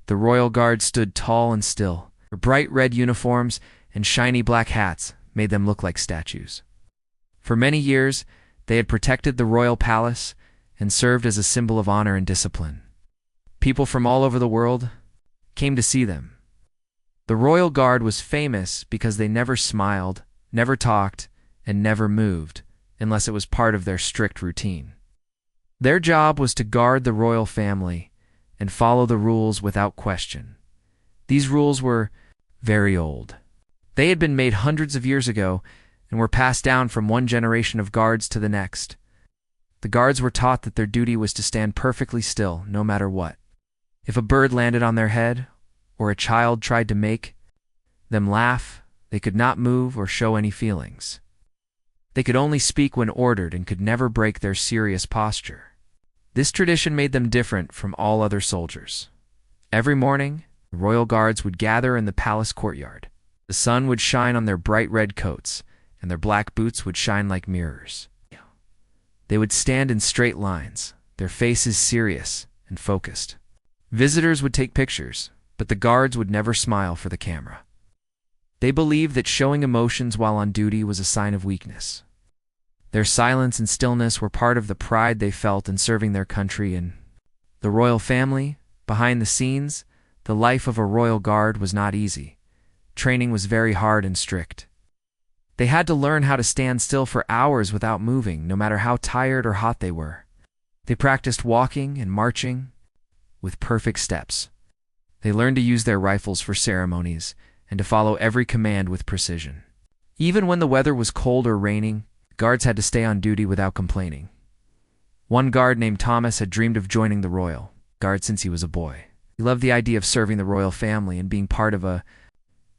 The royal guard stood tall and still. Their bright red uniforms and shiny black hats made them look like statues. For many years, they had protected the royal palace and served as a symbol of honor and discipline. People from all over the world came to see them. The royal guard was famous because they never smiled, never talked, and never moved, unless it was part of their strict routine. Their job was to guard the royal family and follow the rules without question. These rules were very old. They had been made hundreds of years ago and were passed down from one generation of guards to the next. The guards were taught that their duty was to stand perfectly still, no matter what. If a bird landed on their head, or a child tried to make them laugh, they could not move or show any feelings. They could only speak when ordered and could never break their serious posture. This tradition made them different from all other soldiers. Every morning, the royal guards would gather in the palace courtyard. The sun would shine on their bright red coats, and their black boots would shine like mirrors. They would stand in straight lines, their faces serious and focused. Visitors would take pictures, but the guards would never smile for the camera. They believed that showing emotions while on duty was a sign of weakness. Their silence and stillness were part of the pride they felt in serving their country and the royal family. Behind the scenes, the life of a royal guard was not easy. Training was very hard and strict. They had to learn how to stand still for hours without moving, no matter how tired or hot they were. They practiced walking and marching with perfect steps. They learned to use their rifles for ceremonies and to follow every command with precision. Even when the weather was cold or raining, guards had to stay on duty without complaining. One guard named Thomas had dreamed of joining the royal guard since he was a boy. He loved the idea of serving the royal family and being part of a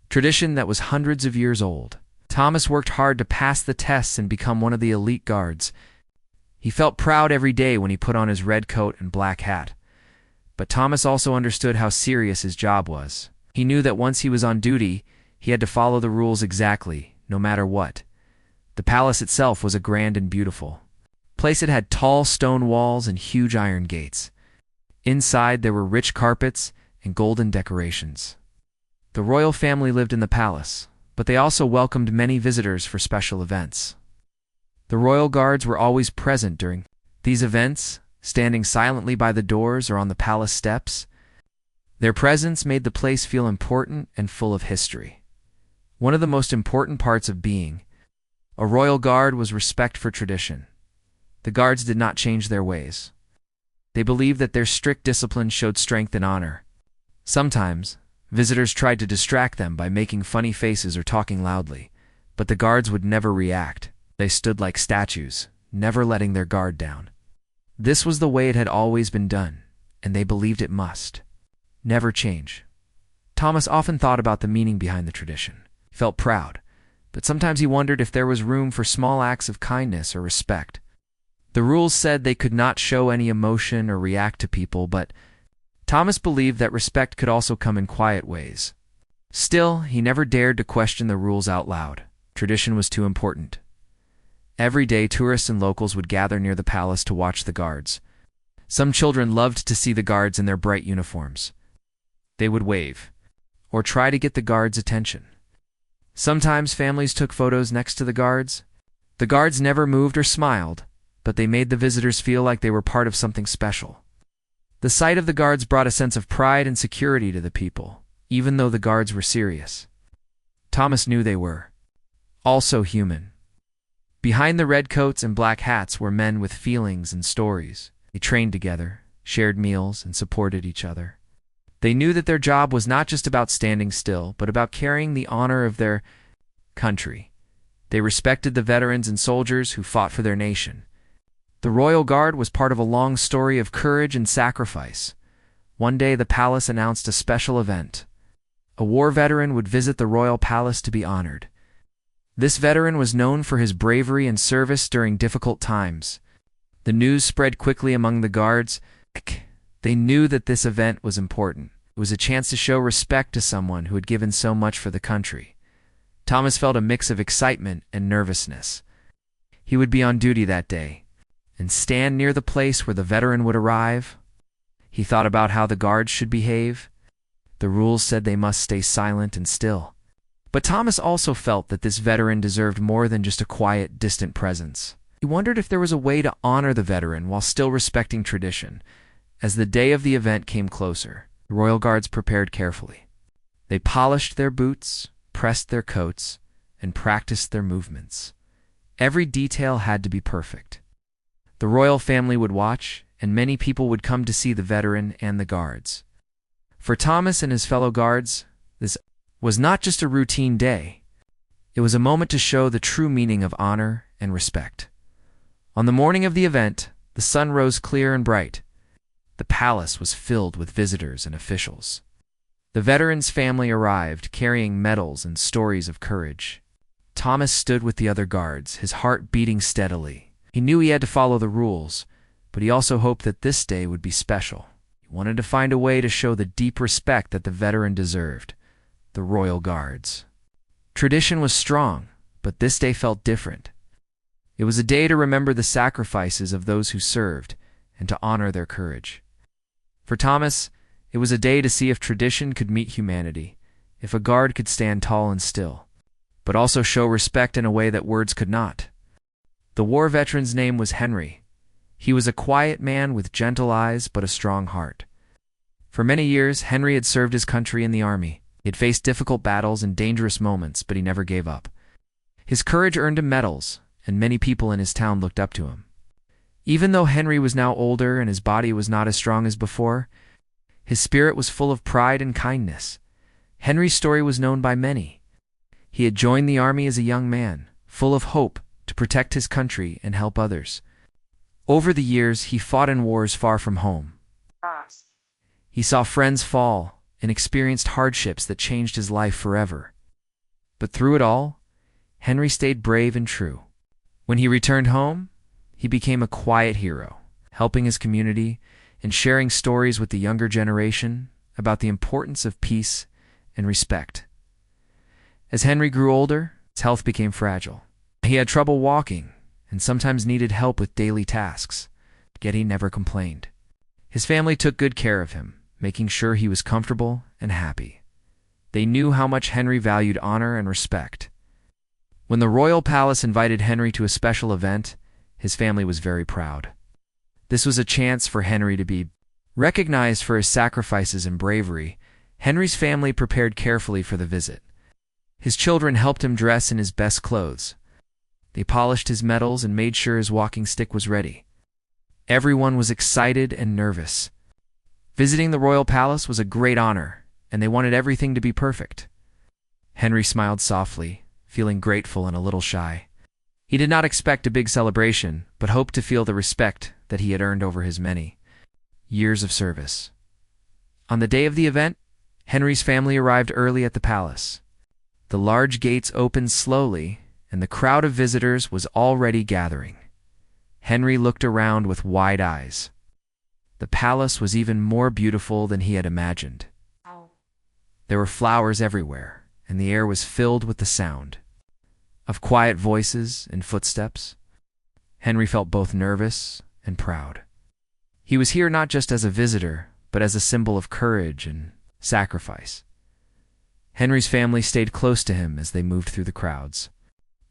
tradition that was hundreds of years old. Thomas worked hard to pass the tests and become one of the elite guards. He felt proud every day when he put on his red coat and black hat. But Thomas also understood how serious his job was. He knew that once he was on duty, he had to follow the rules exactly, no matter what. The palace itself was a grand and beautiful place. It had tall stone walls and huge iron gates. Inside, there were rich carpets and golden decorations. The royal family lived in the palace, but they also welcomed many visitors for special events. The royal guards were always present during these events, standing silently by the doors or on the palace steps. Their presence made the place feel important and full of history. One of the most important parts of being a royal guard was respect for tradition. The guards did not change their ways. They believed that their strict discipline showed strength and honor. Sometimes, visitors tried to distract them by making funny faces or talking loudly, but the guards would never react. They stood like statues, never letting their guard down. This was the way it had always been done, and they believed it must never change. Thomas often thought about the meaning behind the tradition. He felt proud, but sometimes he wondered if there was room for small acts of kindness or respect. The rules said they could not show any emotion or react to people, but Thomas believed that respect could also come in quiet ways. Still, he never dared to question the rules out loud. Tradition was too important. Every day, tourists and locals would gather near the palace to watch the guards. Some children loved to see the guards in their bright uniforms. They would wave, or try to get the guards' attention. Sometimes families took photos next to the guards. The guards never moved or smiled, but they made the visitors feel like they were part of something special. The sight of the guards brought a sense of pride and security to the people, even though the guards were serious. Thomas knew they were also human. Behind the red coats and black hats were men with feelings and stories. They trained together, shared meals, and supported each other. They knew that their job was not just about standing still, but about carrying the honor of their country. They respected the veterans and soldiers who fought for their nation. The Royal Guard was part of a long story of courage and sacrifice. One day, the palace announced a special event. A war veteran would visit the royal palace to be honored. This veteran was known for his bravery and service during difficult times. The news spread quickly among the guards. They knew that this event was important. It was a chance to show respect to someone who had given so much for the country. Thomas felt a mix of excitement and nervousness. He would be on duty that day and stand near the place where the veteran would arrive. He thought about how the guards should behave. The rules said they must stay silent and still. But Thomas also felt that this veteran deserved more than just a quiet, distant presence. He wondered if there was a way to honor the veteran while still respecting tradition. As the day of the event came closer, the royal guards prepared carefully. They polished their boots, pressed their coats, and practiced their movements. Every detail had to be perfect. The royal family would watch, and many people would come to see the veteran and the guards. For Thomas and his fellow guards, this was not just a routine day. It was a moment to show the true meaning of honor and respect. On the morning of the event, the sun rose clear and bright. The palace was filled with visitors and officials. The veteran's family arrived, carrying medals and stories of courage. Thomas stood with the other guards, his heart beating steadily. He knew he had to follow the rules, but he also hoped that this day would be special. He wanted to find a way to show the deep respect that the veteran deserved. The royal guards. Tradition was strong, but this day felt different. It was a day to remember the sacrifices of those who served and to honor their courage. For Thomas, it was a day to see if tradition could meet humanity, if a guard could stand tall and still, but also show respect in a way that words could not. The war veteran's name was Henry. He was a quiet man with gentle eyes but a strong heart. For many years, Henry had served his country in the army. He had faced difficult battles and dangerous moments, but he never gave up. His courage earned him medals, and many people in his town looked up to him. Even though Henry was now older and his body was not as strong as before, his spirit was full of pride and kindness. Henry's story was known by many. He had joined the army as a young man, full of hope to protect his country and help others. Over the years, he fought in wars far from home. He saw friends fall and experienced hardships that changed his life forever. But through it all, Henry stayed brave and true. When he returned home, he became a quiet hero, helping his community and sharing stories with the younger generation about the importance of peace and respect. As Henry grew older, his health became fragile. He had trouble walking and sometimes needed help with daily tasks, yet he never complained. His family took good care of him, making sure he was comfortable and happy. They knew how much Henry valued honor and respect. When the royal palace invited Henry to a special event, his family was very proud. This was a chance for Henry to be recognized for his sacrifices and bravery. Henry's family prepared carefully for the visit. His children helped him dress in his best clothes. They polished his medals and made sure his walking stick was ready. Everyone was excited and nervous. Visiting the royal palace was a great honor, and they wanted everything to be perfect. Henry smiled softly, feeling grateful and a little shy. He did not expect a big celebration, but hoped to feel the respect that he had earned over his many years of service. On the day of the event, Henry's family arrived early at the palace. The large gates opened slowly, and the crowd of visitors was already gathering. Henry looked around with wide eyes. The palace was even more beautiful than he had imagined. There were flowers everywhere, and the air was filled with the sound of quiet voices and footsteps. Henry felt both nervous and proud. He was here not just as a visitor, but as a symbol of courage and sacrifice. Henry's family stayed close to him as they moved through the crowds.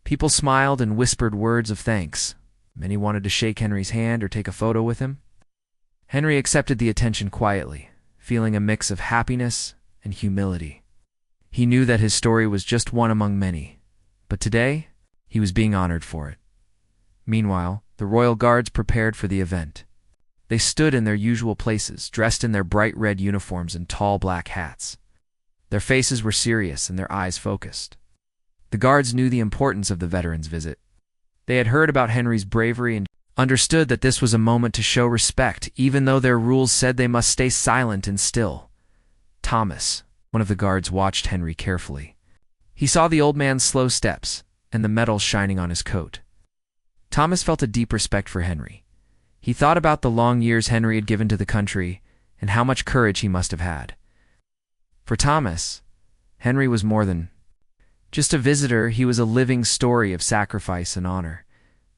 People smiled and whispered words of thanks. Many wanted to shake Henry's hand or take a photo with him. Henry accepted the attention quietly, feeling a mix of happiness and humility. He knew that his story was just one among many, but today he was being honored for it. Meanwhile, the royal guards prepared for the event. They stood in their usual places, dressed in their bright red uniforms and tall black hats. Their faces were serious and their eyes focused. The guards knew the importance of the veteran's visit. They had heard about Henry's bravery and understood that this was a moment to show respect, even though their rules said they must stay silent and still. Thomas, one of the guards, watched Henry carefully. He saw the old man's slow steps and the medals shining on his coat. Thomas felt a deep respect for Henry. He thought about the long years Henry had given to the country and how much courage he must have had. For Thomas, Henry was more than just a visitor. He was a living story of sacrifice and honor.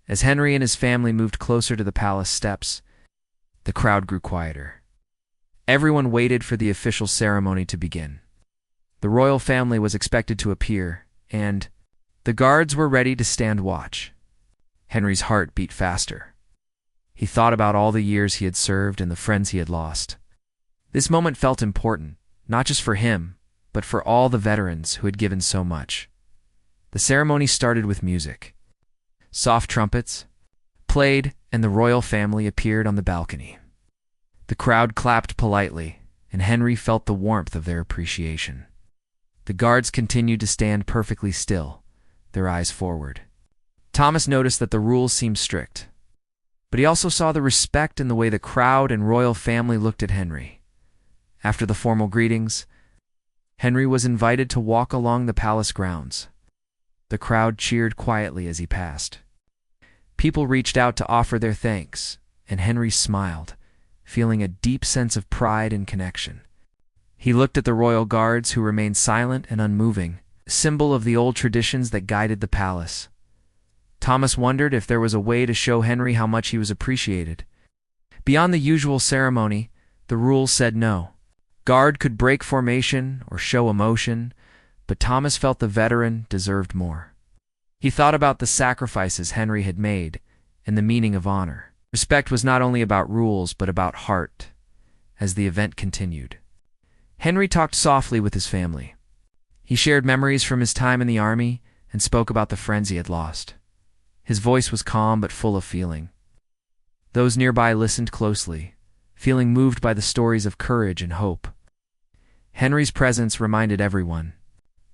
As Henry and his family moved closer to the palace steps, the crowd grew quieter. Everyone waited for the official ceremony to begin. The royal family was expected to appear, and the guards were ready to stand watch. Henry's heart beat faster. He thought about all the years he had served and the friends he had lost. This moment felt important, not just for him, but for all the veterans who had given so much. The ceremony started with music. Soft trumpets played, and the royal family appeared on the balcony. The crowd clapped politely, and Henry felt the warmth of their appreciation. The guards continued to stand perfectly still, their eyes forward. Thomas noticed that the rules seemed strict, but he also saw the respect in the way the crowd and royal family looked at Henry. After the formal greetings, Henry was invited to walk along the palace grounds. The crowd cheered quietly as he passed. People reached out to offer their thanks, and Henry smiled, feeling a deep sense of pride and connection. He looked at the royal guards, who remained silent and unmoving, a symbol of the old traditions that guided the palace. Thomas wondered if there was a way to show Henry how much he was appreciated. Beyond the usual ceremony, the rules said no. Guard could break formation or show emotion, but Thomas felt the veteran deserved more. He thought about the sacrifices Henry had made and the meaning of honor. Respect was not only about rules, but about heart. As the event continued, Henry talked softly with his family. He shared memories from his time in the army and spoke about the friends he had lost. His voice was calm but full of feeling. Those nearby listened closely, feeling moved by the stories of courage and hope. Henry's presence reminded everyone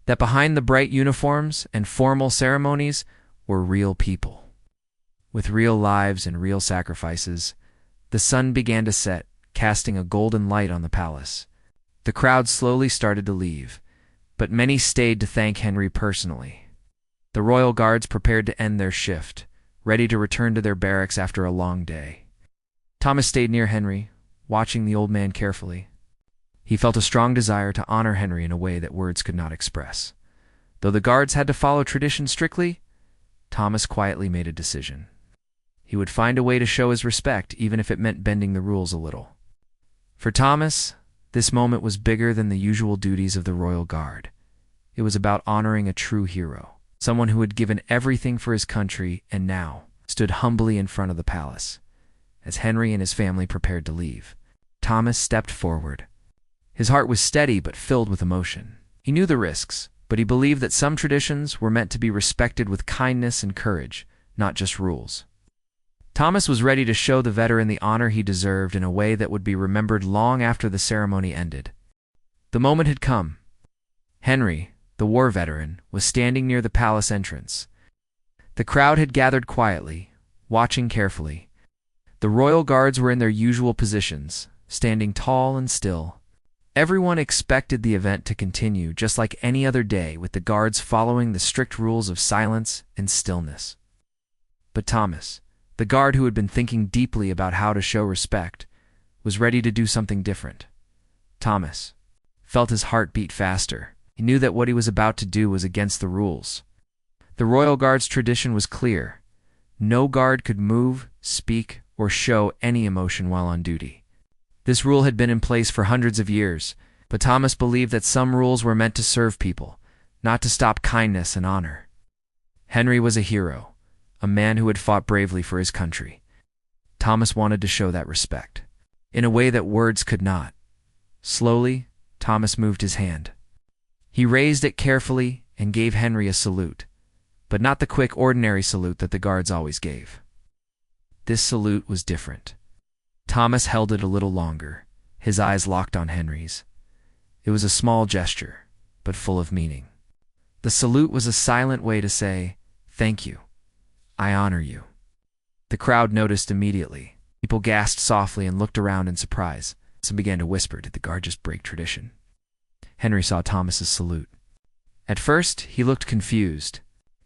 that behind the bright uniforms and formal ceremonies were real people. With real lives and real sacrifices, the sun began to set, casting a golden light on the palace. The crowd slowly started to leave, but many stayed to thank Henry personally. The royal guards prepared to end their shift, ready to return to their barracks after a long day. Thomas stayed near Henry, watching the old man carefully. He felt a strong desire to honor Henry in a way that words could not express. Though the guards had to follow tradition strictly, Thomas quietly made a decision. He would find a way to show his respect, even if it meant bending the rules a little. For Thomas, this moment was bigger than the usual duties of the royal guard. It was about honoring a true hero, someone who had given everything for his country and now stood humbly in front of the palace. As Henry and his family prepared to leave, Thomas stepped forward. His heart was steady but filled with emotion. He knew the risks, but he believed that some traditions were meant to be respected with kindness and courage, not just rules. Thomas was ready to show the veteran the honor he deserved in a way that would be remembered long after the ceremony ended. The moment had come. Henry, the war veteran, was standing near the palace entrance. The crowd had gathered quietly, watching carefully. The royal guards were in their usual positions, standing tall and still. Everyone expected the event to continue just like any other day, with the guards following the strict rules of silence and stillness. But Thomas, the guard who had been thinking deeply about how to show respect, was ready to do something different. Thomas felt his heart beat faster. He knew that what he was about to do was against the rules. The royal guard's tradition was clear. No guard could move, speak, or show any emotion while on duty. This rule had been in place for hundreds of years, but Thomas believed that some rules were meant to serve people, not to stop kindness and honor. Henry was a hero, a man who had fought bravely for his country. Thomas wanted to show that respect, in a way that words could not. Slowly, Thomas moved his hand. He raised it carefully and gave Henry a salute, but not the quick, ordinary salute that the guards always gave. This salute was different. Thomas held it a little longer, his eyes locked on Henry's. It was a small gesture, but full of meaning. The salute was a silent way to say, "Thank you. I honor you." The crowd noticed immediately. People gasped softly and looked around in surprise. Some began to whisper, "Did the guard just break tradition?" Henry saw Thomas's salute. At first, he looked confused.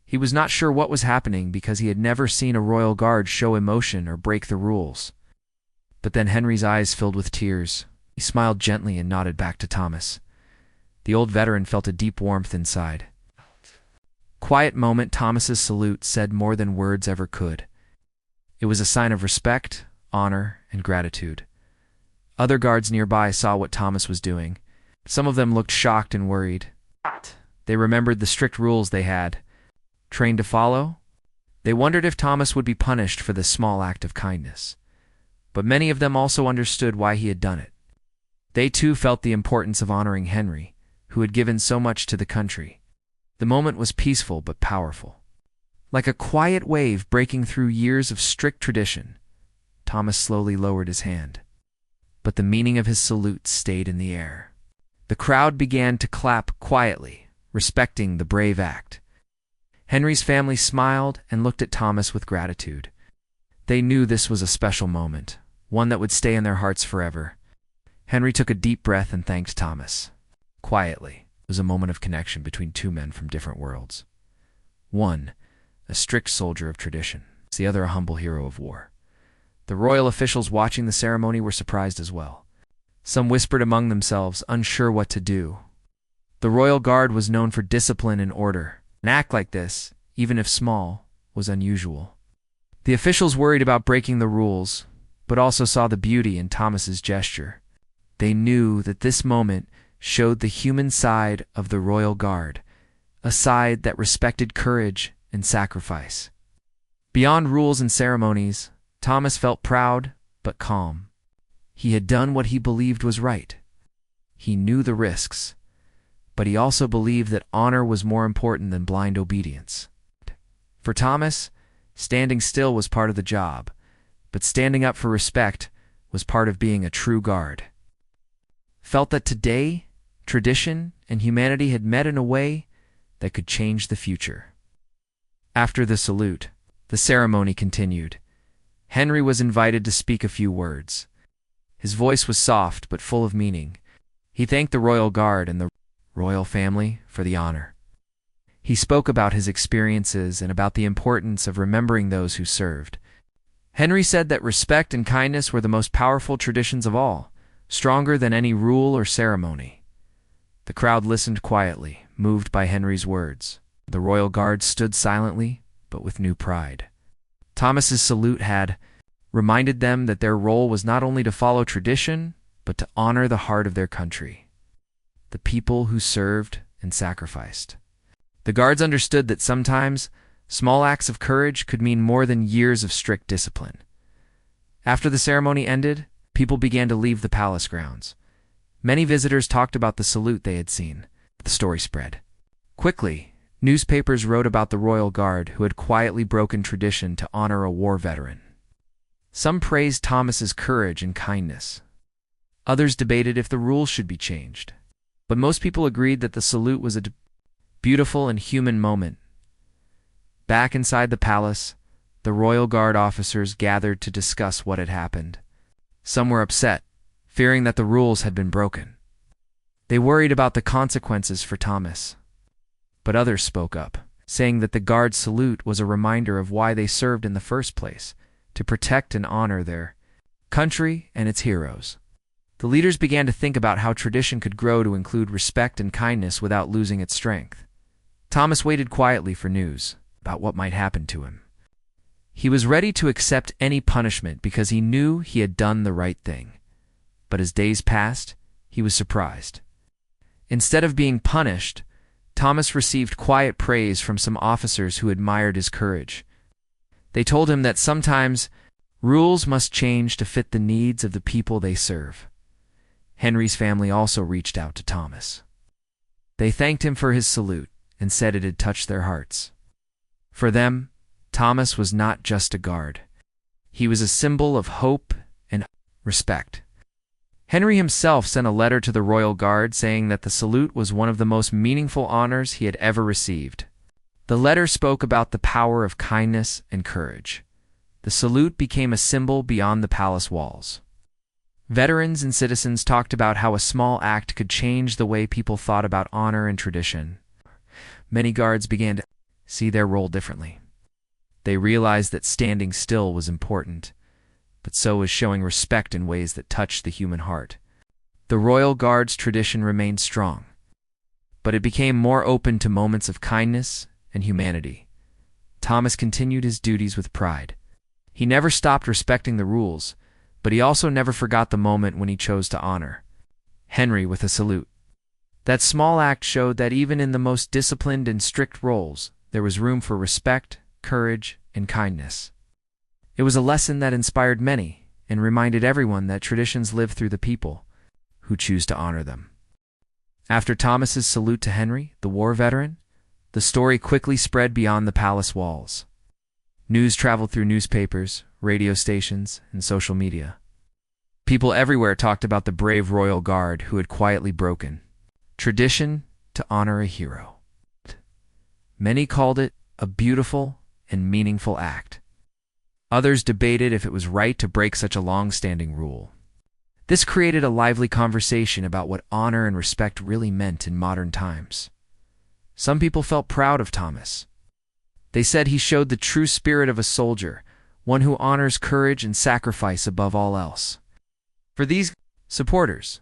He was not sure what was happening because he had never seen a royal guard show emotion or break the rules. But then Henry's eyes filled with tears. He smiled gently and nodded back to Thomas. The old veteran felt a deep warmth inside. Quiet moment, Thomas's salute said more than words ever could. It was a sign of respect, honor, and gratitude. Other guards nearby saw what Thomas was doing. Some of them looked shocked and worried. They remembered the strict rules they had trained to follow. They wondered if Thomas would be punished for this small act of kindness. But many of them also understood why he had done it. They too felt the importance of honoring Henry, who had given so much to the country. The moment was peaceful but powerful. Like a quiet wave breaking through years of strict tradition, Thomas slowly lowered his hand. But the meaning of his salute stayed in the air. The crowd began to clap quietly, respecting the brave act. Henry's family smiled and looked at Thomas with gratitude. They knew this was a special moment, one that would stay in their hearts forever. Henry took a deep breath and thanked Thomas. Quietly, it was a moment of connection between two men from different worlds. One, a strict soldier of tradition, the other a humble hero of war. The royal officials watching the ceremony were surprised as well. Some whispered among themselves, unsure what to do. The royal guard was known for discipline and order. An act like this, even if small, was unusual. The officials worried about breaking the rules, but also saw the beauty in Thomas's gesture. They knew that this moment showed the human side of the royal guard, a side that respected courage and sacrifice. Beyond rules and ceremonies, Thomas felt proud but calm. He had done what he believed was right. He knew the risks, but he also believed that honor was more important than blind obedience. For Thomas, standing still was part of the job, but standing up for respect was part of being a true guard. Felt that today, tradition and humanity had met in a way that could change the future. After the salute, the ceremony continued. Henry was invited to speak a few words. His voice was soft but full of meaning. He thanked the royal guard and the royal family for the honor. He spoke about his experiences and about the importance of remembering those who served. Henry said that respect and kindness were the most powerful traditions of all, stronger than any rule or ceremony. The crowd listened quietly, moved by Henry's words. The royal guard stood silently, but with new pride. Thomas's salute had reminded them that their role was not only to follow tradition, but to honor the heart of their country, the people who served and sacrificed. The guards understood that sometimes small acts of courage could mean more than years of strict discipline. After the ceremony ended, people began to leave the palace grounds. Many visitors talked about the salute they had seen. The story spread. Quickly, newspapers wrote about the royal guard who had quietly broken tradition to honor a war veteran. Some praised Thomas's courage and kindness. Others debated if the rules should be changed. But most people agreed that the salute was a beautiful and human moment. Back inside the palace, the royal guard officers gathered to discuss what had happened. Some were upset, fearing that the rules had been broken. They worried about the consequences for Thomas. But others spoke up, saying that the guard's salute was a reminder of why they served in the first place, to protect and honor their country and its heroes. The leaders began to think about how tradition could grow to include respect and kindness without losing its strength. Thomas waited quietly for news about what might happen to him. He was ready to accept any punishment because he knew he had done the right thing. But as days passed, he was surprised. Instead of being punished, Thomas received quiet praise from some officers who admired his courage. They told him that sometimes rules must change to fit the needs of the people they serve. Henry's family also reached out to Thomas. They thanked him for his salute and said it had touched their hearts. For them, Thomas was not just a guard. He was a symbol of hope and respect. Henry himself sent a letter to the royal guard saying that the salute was one of the most meaningful honors he had ever received. The letter spoke about the power of kindness and courage. The salute became a symbol beyond the palace walls. Veterans and citizens talked about how a small act could change the way people thought about honor and tradition. Many guards began to see their role differently. They realized that standing still was important, but so was showing respect in ways that touched the human heart. The royal guard's tradition remained strong, but it became more open to moments of kindness and humanity. Thomas continued his duties with pride. He never stopped respecting the rules, but he also never forgot the moment when he chose to honor Henry with a salute. That small act showed that even in the most disciplined and strict roles, there was room for respect, courage, and kindness. It was a lesson that inspired many and reminded everyone that traditions live through the people who choose to honor them. After Thomas's salute to Henry, the war veteran, the story quickly spread beyond the palace walls. News traveled through newspapers, radio stations, and social media. People everywhere talked about the brave royal guard who had quietly broken tradition to honor a hero. Many called it a beautiful and meaningful act. Others debated if it was right to break such a long-standing rule. This created a lively conversation about what honor and respect really meant in modern times. Some people felt proud of Thomas. They said he showed the true spirit of a soldier, one who honors courage and sacrifice above all else. For these supporters,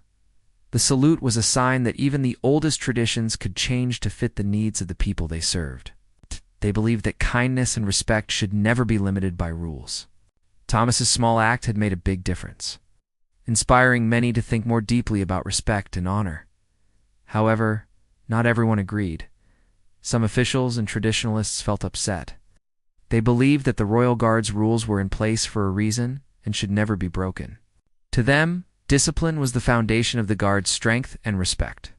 the salute was a sign that even the oldest traditions could change to fit the needs of the people they served. They believed that kindness and respect should never be limited by rules. Thomas's small act had made a big difference, inspiring many to think more deeply about respect and honor. However, not everyone agreed. Some officials and traditionalists felt upset. They believed that the royal guard's rules were in place for a reason and should never be broken. To them, discipline was the foundation of the guard's strength and respect.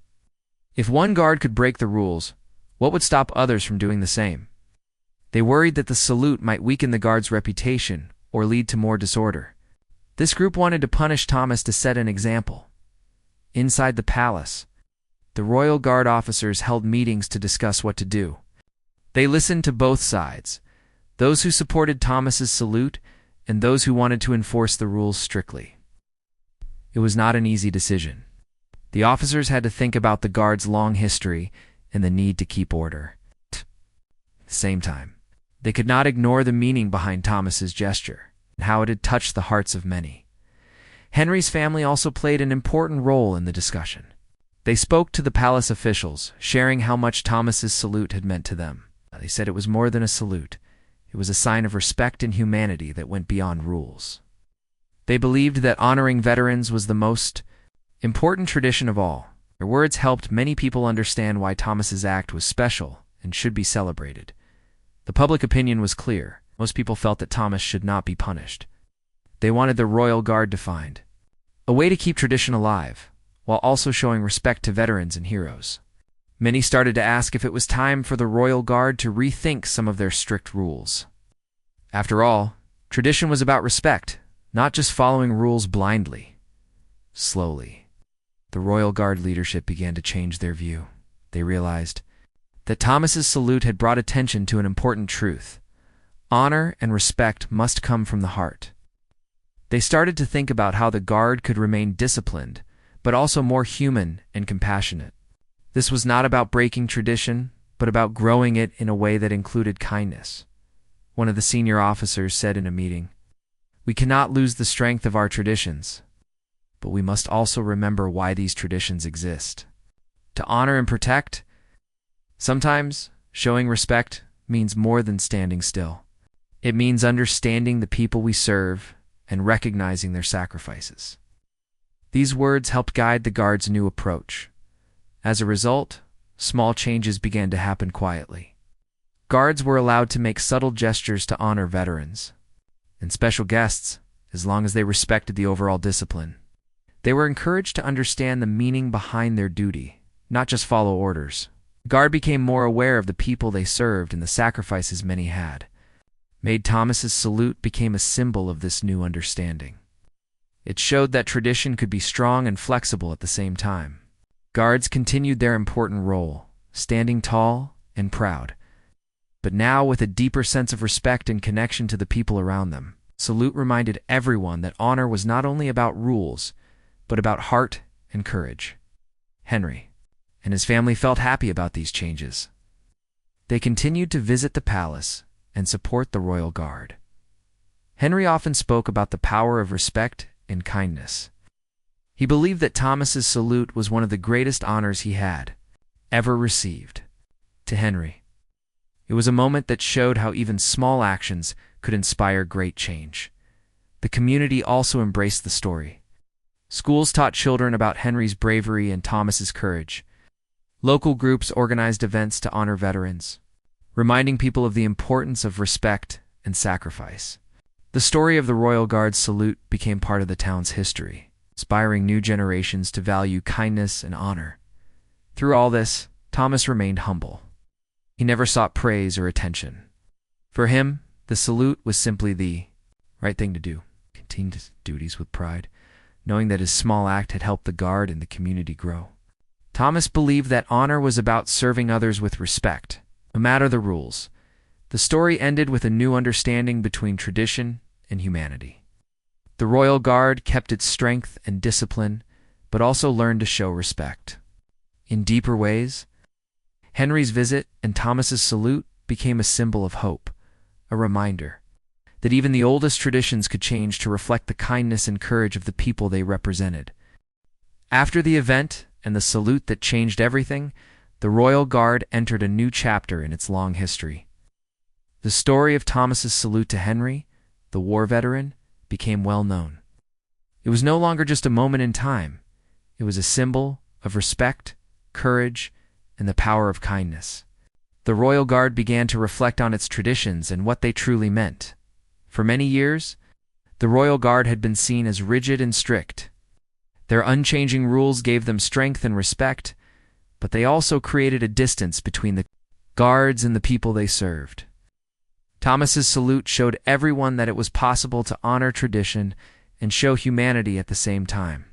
If one guard could break the rules, what would stop others from doing the same? They worried that the salute might weaken the guard's reputation or lead to more disorder. This group wanted to punish Thomas to set an example. Inside the palace, the royal guard officers held meetings to discuss what to do. They listened to both sides, those who supported Thomas's salute and those who wanted to enforce the rules strictly. It was not an easy decision. The officers had to think about the guard's long history and the need to keep order. At the same time, they could not ignore the meaning behind Thomas's gesture and how it had touched the hearts of many. Henry's family also played an important role in the discussion. They spoke to the palace officials, sharing how much Thomas's salute had meant to them. They said it was more than a salute. It was a sign of respect and humanity that went beyond rules. They believed that honoring veterans was the most important tradition of all. Their words helped many people understand why Thomas's act was special and should be celebrated. The public opinion was clear. Most people felt that Thomas should not be punished. They wanted the royal guard to find a way to keep tradition alive, while also showing respect to veterans and heroes. Many started to ask if it was time for the royal guard to rethink some of their strict rules. After all, tradition was about respect, not just following rules blindly. Slowly, the royal guard leadership began to change their view. They realized that Thomas's salute had brought attention to an important truth. Honor and respect must come from the heart. They started to think about how the guard could remain disciplined, but also more human and compassionate. This was not about breaking tradition, but about growing it in a way that included kindness. One of the senior officers said in a meeting, "We cannot lose the strength of our traditions, but we must also remember why these traditions exist. To honor and protect, sometimes showing respect means more than standing still. It means understanding the people we serve and recognizing their sacrifices." These words helped guide the guard's new approach. As a result, small changes began to happen quietly. Guards were allowed to make subtle gestures to honor veterans and special guests, as long as they respected the overall discipline. They were encouraged to understand the meaning behind their duty, not just follow orders. The guard became more aware of the people they served and the sacrifices many had. Thomas's salute became a symbol of this new understanding. It showed that tradition could be strong and flexible at the same time. Guards continued their important role, standing tall and proud, but now with a deeper sense of respect and connection to the people around them. Salute reminded everyone that honor was not only about rules, but about heart and courage. Henry and his family felt happy about these changes. They continued to visit the palace and support the royal guard. Henry often spoke about the power of respect and kindness. He believed that Thomas's salute was one of the greatest honors he had ever received. To Henry, it was a moment that showed how even small actions could inspire great change. The community also embraced the story. Schools taught children about Henry's bravery and Thomas's courage. Local groups organized events to honor veterans, reminding people of the importance of respect and sacrifice. The story of the Royal Guard's salute became part of the town's history, inspiring new generations to value kindness and honor. Through all this, Thomas remained humble. He never sought praise or attention. For him, the salute was simply the right thing to do. He continued his duties with pride, knowing that his small act had helped the Guard and the community grow. Thomas believed that honor was about serving others with respect, no matter the rules. The story ended with a new understanding between tradition and humanity. The Royal Guard kept its strength and discipline, but also learned to show respect. In deeper ways, Henry's visit and Thomas's salute became a symbol of hope, a reminder that even the oldest traditions could change to reflect the kindness and courage of the people they represented. After the event and the salute that changed everything, the Royal Guard entered a new chapter in its long history. The story of Thomas's salute to Henry, the war veteran, became well known. It was no longer just a moment in time. It was a symbol of respect, courage, and the power of kindness. The Royal Guard began to reflect on its traditions and what they truly meant. For many years, the Royal Guard had been seen as rigid and strict. Their unchanging rules gave them strength and respect, but they also created a distance between the guards and the people they served. Thomas's salute showed everyone that it was possible to honor tradition and show humanity at the same time.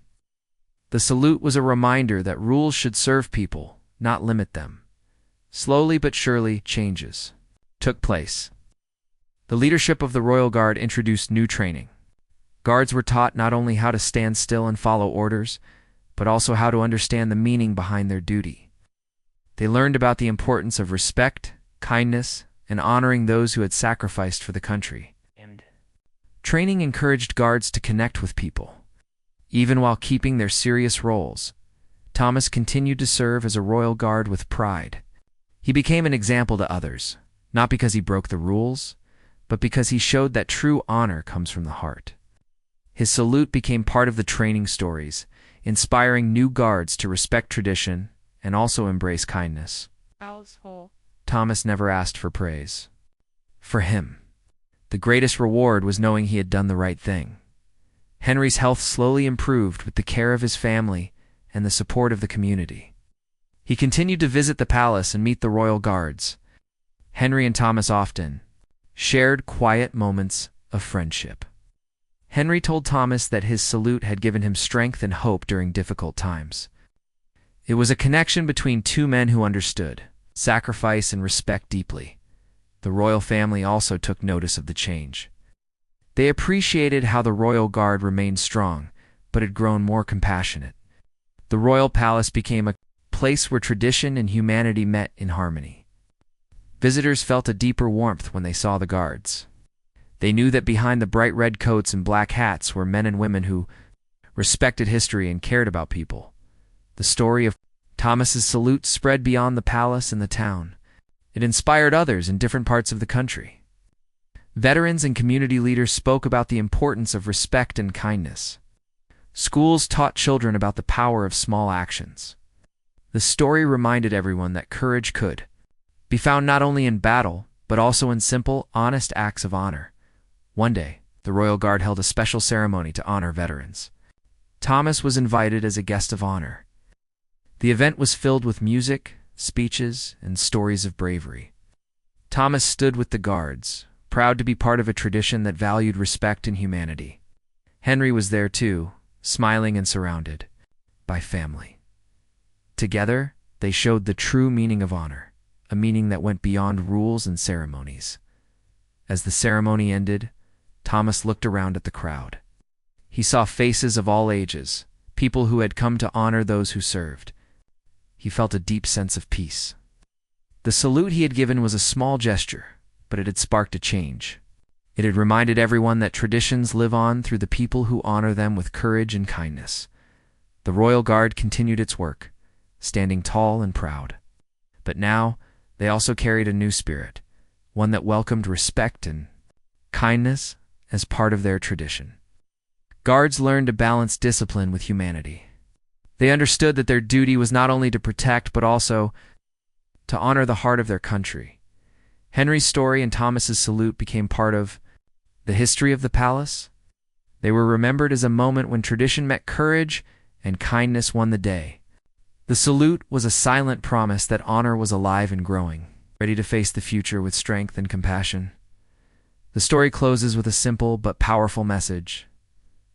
The salute was a reminder that rules should serve people, not limit them. Slowly but surely, changes took place. The leadership of the Royal Guard introduced new training. Guards were taught not only how to stand still and follow orders, but also how to understand the meaning behind their duty. They learned about the importance of respect, kindness, and honoring those who had sacrificed for the country. Training encouraged guards to connect with people. Even while keeping their serious roles, Thomas continued to serve as a Royal Guard with pride. He became an example to others, not because he broke the rules, but because he showed that true honor comes from the heart. His salute became part of the training stories, inspiring new guards to respect tradition and also embrace kindness. Thomas never asked for praise. For him, the greatest reward was knowing he had done the right thing. Henry's health slowly improved with the care of his family and the support of the community. He continued to visit the palace and meet the Royal Guards. Henry and Thomas often shared quiet moments of friendship. Henry told Thomas that his salute had given him strength and hope during difficult times. It was a connection between two men who understood sacrifice and respect deeply. The royal family also took notice of the change. They appreciated how the Royal Guard remained strong, but had grown more compassionate. The royal palace became a place where tradition and humanity met in harmony. Visitors felt a deeper warmth when they saw the guards. They knew that behind the bright red coats and black hats were men and women who respected history and cared about people. The story of Thomas's salute spread beyond the palace and the town. It inspired others in different parts of the country. Veterans and community leaders spoke about the importance of respect and kindness. Schools taught children about the power of small actions. The story reminded everyone that courage could be found not only in battle, but also in simple, honest acts of honor. One day, the Royal Guard held a special ceremony to honor veterans. Thomas was invited as a guest of honor. The event was filled with music, speeches, and stories of bravery. Thomas stood with the guards, proud to be part of a tradition that valued respect and humanity. Henry was there too, smiling and surrounded by family. Together, they showed the true meaning of honor, a meaning that went beyond rules and ceremonies. As the ceremony ended, Thomas looked around at the crowd. He saw faces of all ages, people who had come to honor those who served. He felt a deep sense of peace. The salute he had given was a small gesture, but it had sparked a change. It had reminded everyone that traditions live on through the people who honor them with courage and kindness. The Royal Guard continued its work, standing tall and proud. But now, they also carried a new spirit, one that welcomed respect and kindness as part of their tradition. Guards learned to balance discipline with humanity. They understood that their duty was not only to protect but also to honor the heart of their country. Henry's story and Thomas's salute became part of the history of the palace. They were remembered as a moment when tradition met courage and kindness won the day. The salute was a silent promise that honor was alive and growing, ready to face the future with strength and compassion. The story closes with a simple but powerful message.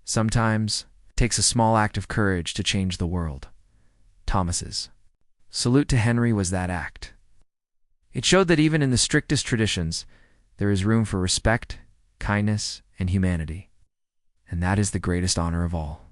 Sometimes it takes a small act of courage to change the world. Thomas's salute to Henry was that act. It showed that even in the strictest traditions, there is room for respect, kindness, and humanity. And that is the greatest honor of all.